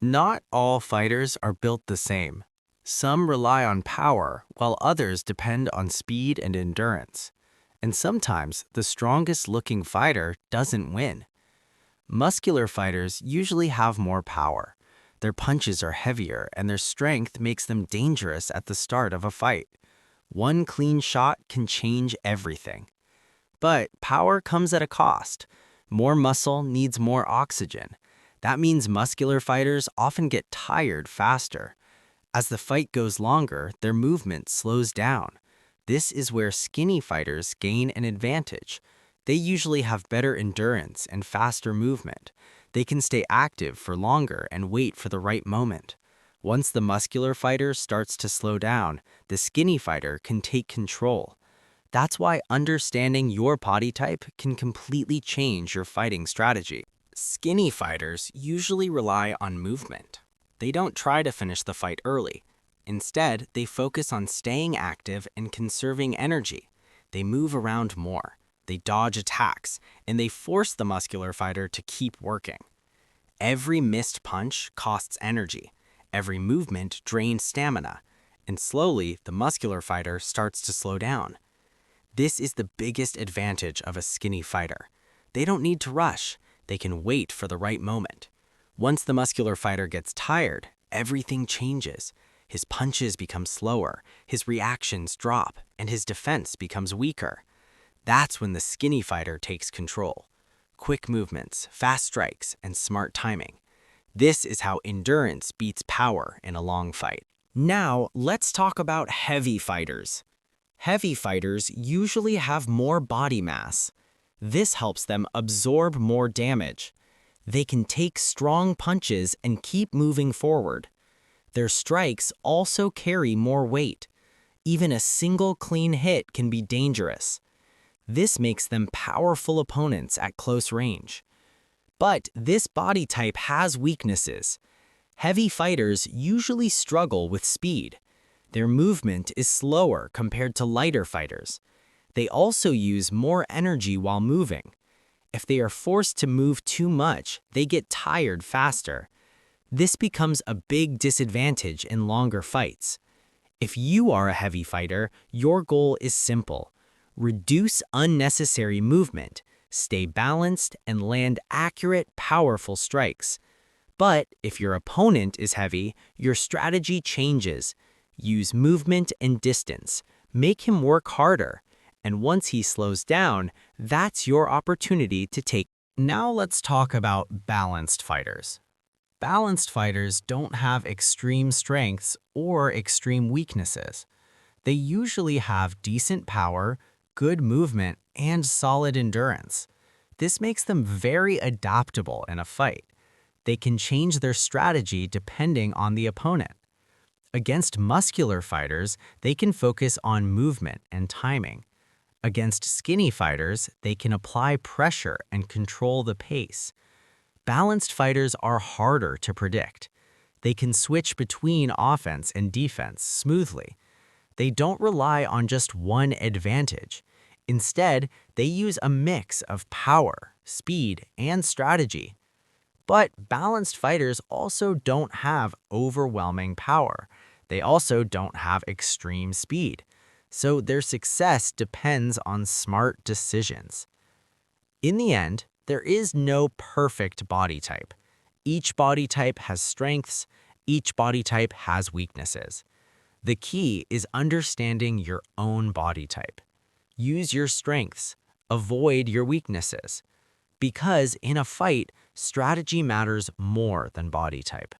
Not all fighters are built the same. Some rely on power, while others depend on speed and endurance. And sometimes the strongest looking fighter doesn't win. Muscular fighters usually have more power. Their punches are heavier and their strength makes them dangerous at the start of a fight. One clean shot can change everything. But power comes at a cost. More muscle needs more oxygen. That means muscular fighters often get tired faster. As the fight goes longer, their movement slows down. This is where skinny fighters gain an advantage. They usually have better endurance and faster movement. They can stay active for longer and wait for the right moment. Once the muscular fighter starts to slow down, the skinny fighter can take control. That's why understanding your body type can completely change your fighting strategy. Skinny fighters usually rely on movement. They don't try to finish the fight early. Instead, they focus on staying active and conserving energy. They move around more, they dodge attacks, and they force the muscular fighter to keep working. Every missed punch costs energy. Every movement drains stamina. And slowly, the muscular fighter starts to slow down. This is the biggest advantage of a skinny fighter. They don't need to rush. They can wait for the right moment. Once the muscular fighter gets tired, everything changes. His punches become slower, his reactions drop, and his defense becomes weaker. That's when the skinny fighter takes control. Quick movements, fast strikes, and smart timing. This is how endurance beats power in a long fight. Now, let's talk about heavy fighters. Heavy fighters usually have more body mass. This helps them absorb more damage. They can take strong punches and keep moving forward. Their strikes also carry more weight. Even a single clean hit can be dangerous. This makes them powerful opponents at close range. But this body type has weaknesses. Heavy fighters usually struggle with speed. Their movement is slower compared to lighter fighters. They also use more energy while moving. If they are forced to move too much, they get tired faster. This becomes a big disadvantage in longer fights. If you are a heavy fighter, your goal is simple. Reduce unnecessary movement, stay balanced, and land accurate, powerful strikes. But if your opponent is heavy, your strategy changes. Use movement and distance. Make him work harder. And once he slows down, that's your opportunity to take. Now let's talk about balanced fighters. Balanced fighters don't have extreme strengths or extreme weaknesses. They usually have decent power, good movement, and solid endurance. This makes them very adaptable in a fight. They can change their strategy depending on the opponent. Against muscular fighters, they can focus on movement and timing. Against skinny fighters, they can apply pressure and control the pace. Balanced fighters are harder to predict. They can switch between offense and defense smoothly. They don't rely on just one advantage. Instead, they use a mix of power, speed, and strategy. But balanced fighters also don't have overwhelming power. They also don't have extreme speed. So their success depends on smart decisions. In the end, there is no perfect body type. Each body type has strengths, each body type has weaknesses. The key is understanding your own body type. Use your strengths, avoid your weaknesses. Because in a fight, strategy matters more than body type.